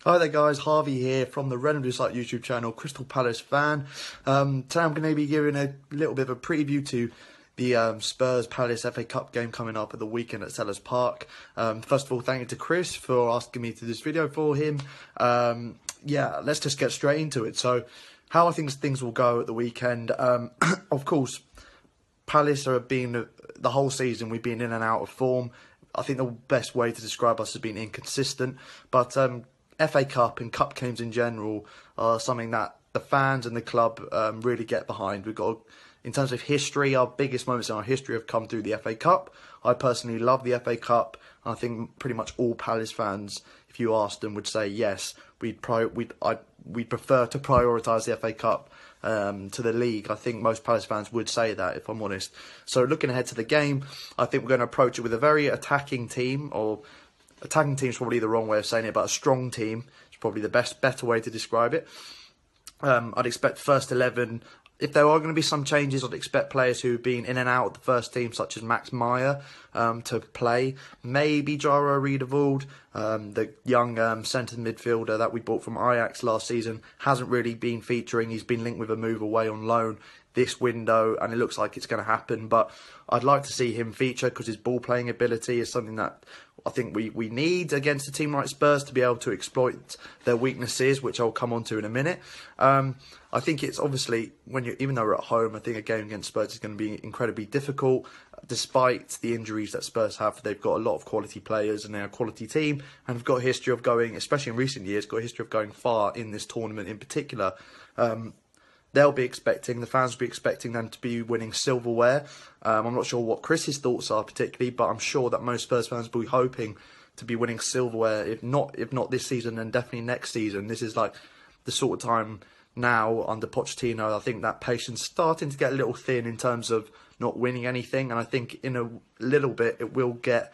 Hi there guys, Harvey here from the Red and Blue Site YouTube channel, Crystal Palace fan. Today I'm going to be giving a little bit of a preview to the Spurs-Palace FA Cup game coming up at the weekend at Sellers Park. First of all, thank you to Chris for asking me to do this video for him. Yeah, let's just get straight into it. So, how I think things will go at the weekend. Of course, Palace are being the whole season we've been in and out of form. I think the best way to describe us has been inconsistent, but FA Cup and cup games in general are something that the fans and the club really get behind. We've got, in terms of history, our biggest moments in our history have come through the FA Cup. I personally love the FA Cup. I think pretty much all Palace fans, if you asked them, would say yes. We'd prefer to prioritise the FA Cup to the league. I think most Palace fans would say that, if I'm honest. So looking ahead to the game, I think we're going to approach it with a very attacking team, or attacking team is probably the wrong way of saying it, but a strong team is probably the better way to describe it. I'd expect first 11. If there are going to be some changes, I'd expect players who've been in and out of the first team, such as Max Meyer, to play. Maybe Jaro Riedewald, the young centre midfielder that we bought from Ajax last season, hasn't really been featuring. He's been linked with a move away on loan this window, and it looks like it's going to happen. But I'd like to see him feature because his ball playing ability is something that I think we need against a team like Spurs to be able to exploit their weaknesses, which I'll come on to in a minute. I think it's obviously, even though we're at home, I think a game against Spurs is going to be incredibly difficult. Despite the injuries that Spurs have, they've got a lot of quality players and they're a quality team, and have got a history of going, especially in recent years, got a history of going far in this tournament in particular. The fans will be expecting them to be winning silverware. I'm not sure what Chris's thoughts are particularly, but I'm sure that most Spurs fans will be hoping to be winning silverware, if not this season, then definitely next season. This is like the sort of time now under Pochettino. I think that patience starting to get a little thin in terms of not winning anything, and I think in a little bit it will get.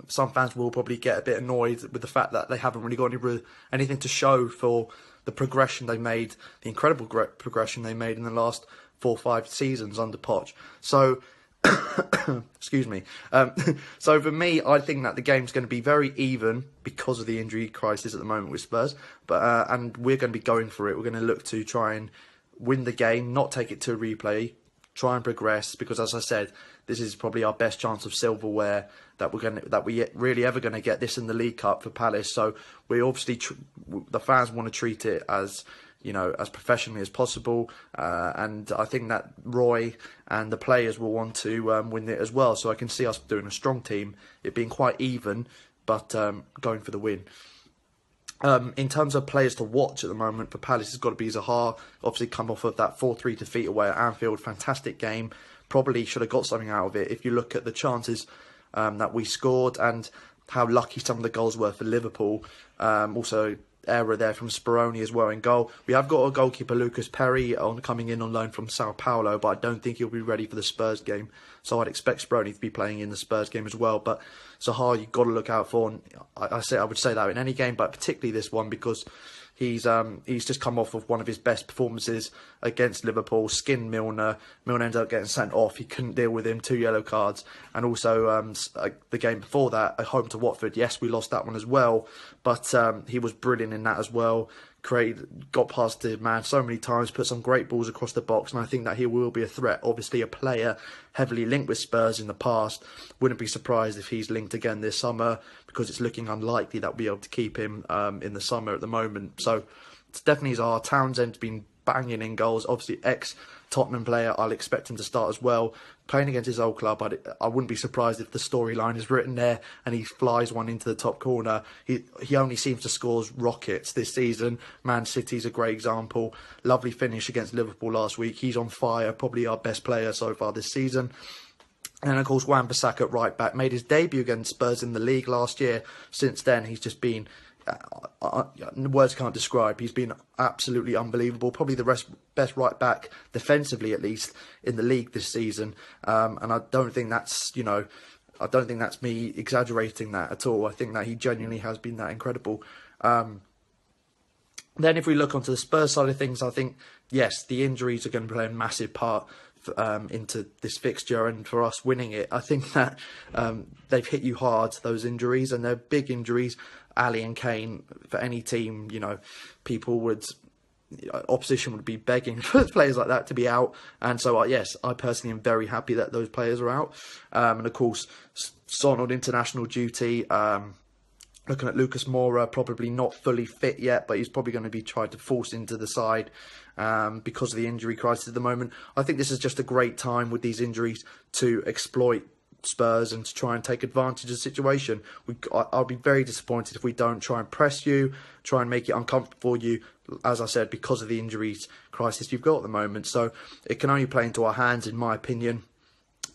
Some fans will probably get a bit annoyed with the fact that they haven't really got anything to show for the progression they made, the incredible progression they made in the last 4 or 5 seasons under Poch. So, excuse me. So for me, I think that the game's going to be very even because of the injury crisis at the moment with Spurs. But and we're going to be going for it. We're going to look to try and win the game, not take it to a replay, try and progress, because as I said, this is probably our best chance of silverware that we really ever going to get this in the League Cup for Palace. So we obviously the fans want to treat it as, you know, as professionally as possible, and I think that Roy and the players will want to win it as well. So I can see us doing a strong team, it being quite even, but going for the win. In terms of players to watch at the moment for Palace, it's got to be Zaha. Obviously come off of that 4-3 defeat away at Anfield. Fantastic game. Probably should have got something out of it if you look at the chances that we scored and how lucky some of the goals were for Liverpool. Also, error there from Speroni as well in goal. We have got a goalkeeper, Lucas Perry, coming in on loan from Sao Paulo, but I don't think he'll be ready for the Spurs game. So I'd expect Speroni to be playing in the Spurs game as well. But Zaha, you've got to look out for. And I would say that in any game, but particularly this one, because he's just come off of one of his best performances against Liverpool, skinned Milner. Milner ended up getting sent off. He couldn't deal with him, 2 yellow cards. And also the game before that, at home to Watford, yes, we lost that one as well, but he was brilliant in that as well. Got past the man so many times, put some great balls across the box, and I think that he will be a threat. Obviously a player heavily linked with Spurs in the past. Wouldn't be surprised if he's linked again this summer, because it's looking unlikely that we'll be able to keep him in the summer at the moment. So it's definitely our Townsend's been banging in goals. Obviously ex-Tottenham player, I'll expect him to start as well. Playing against his old club, I wouldn't be surprised if the storyline is written there and he flies one into the top corner. He only seems to score rockets this season. Man City's a great example. Lovely finish against Liverpool last week. He's on fire, probably our best player so far this season. And of course, Wan-Bissaka at right back made his debut against Spurs in the league last year. Since then, he's just been, words can't describe. He's been absolutely unbelievable. Probably the best right back, defensively at least, in the league this season. And I don't think that's, I don't think that's me exaggerating that at all. I think that he genuinely has been that incredible. Then if we look onto the Spurs side of things, I think, yes, the injuries are going to play a massive part into this fixture and for us winning it. I think that they've hit you hard, those injuries, and they're big injuries. Ali and Kane, for any team, you know, opposition would be begging for players like that to be out. And so, yes, I personally am very happy that those players are out. And of course, Son on international duty. Looking at Lucas Moura, probably not fully fit yet, but he's probably going to be tried to force into the side because of the injury crisis at the moment. I think this is just a great time with these injuries to exploit Spurs and to try and take advantage of the situation. I'll be very disappointed if we don't try and press you, try and make it uncomfortable for you, as I said, because of the injuries crisis you've got at the moment. So it can only play into our hands, in my opinion.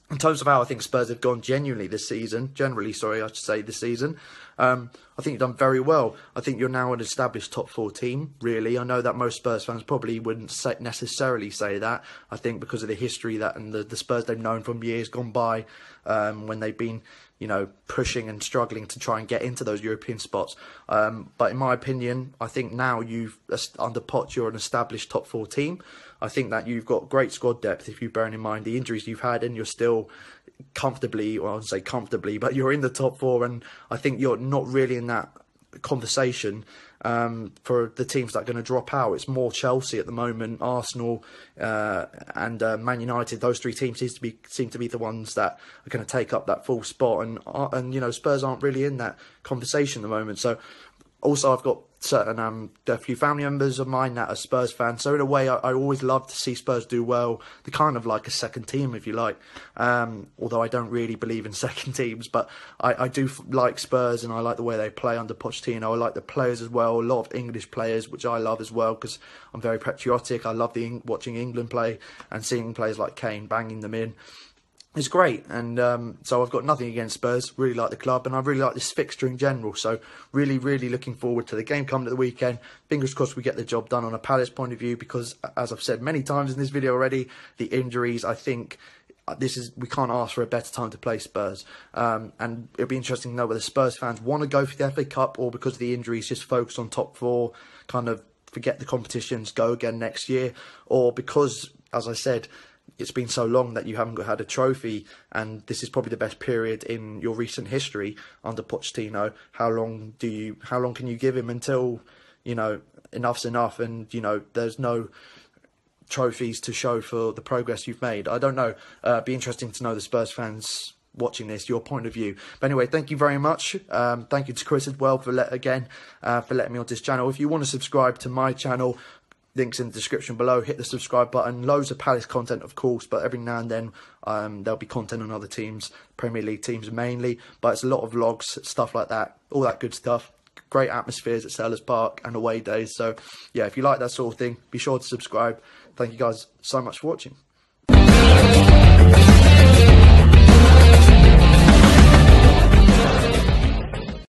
In terms of how I think Spurs have gone generally this season, this season, I think you've done very well. I think you're now an established top 4 team, really. I know that most Spurs fans probably wouldn't necessarily say that. I think because of the history that and the Spurs they've known from years gone by, when they've been, you know, pushing and struggling to try and get into those European spots. But in my opinion, I think now under Poch, you're an established top 4 team. I think that you've got great squad depth if you bear in mind the injuries you've had, and you're still comfortably, well, I wouldn't say comfortably, but you're in the top 4, and I think you're not really in that conversation for the teams that are going to drop out. It's more Chelsea at the moment, Arsenal and Man United. Those 3 teams seem to be the ones that are going to take up that full spot, and you know, Spurs aren't really in that conversation at the moment. So also I've got a few family members of mine that are Spurs fans, so in a way I always love to see Spurs do well. They're kind of like a second team, if you like, although I don't really believe in second teams, but I do like Spurs, and I like the way they play under Pochettino. I like the players as well, a lot of English players, which I love as well, because I'm very patriotic. I love watching England play and seeing players like Kane banging them in. It's great, and so I've got nothing against Spurs. Really like the club, and I really like this fixture in general. So really, really looking forward to the game coming at the weekend. Fingers crossed we get the job done on a Palace point of view, because as I've said many times in this video already, the injuries, I think we can't ask for a better time to play Spurs. And it'll be interesting to know whether Spurs fans want to go for the FA Cup, or because of the injuries just focus on top 4, kind of forget the competitions, go again next year, or because, as I said, it's been so long that you haven't had a trophy, and this is probably the best period in your recent history under Pochettino. How long can you give him until, you know, enough's enough, and, you know, there's no trophies to show for the progress you've made? I don't know. Be interesting to know, the Spurs fans watching this, your point of view. But anyway, thank you very much. Thank you to Chris as well for letting me on this channel. If you want to subscribe to my channel, links in the description below. Hit the subscribe button. Loads of Palace content, of course, but every now and then there'll be content on other teams, Premier League teams mainly, but it's a lot of vlogs, stuff like that, all that good stuff. Great atmospheres at Sellers Park and away days. So yeah, if you like that sort of thing, be sure to subscribe. Thank you guys so much for watching.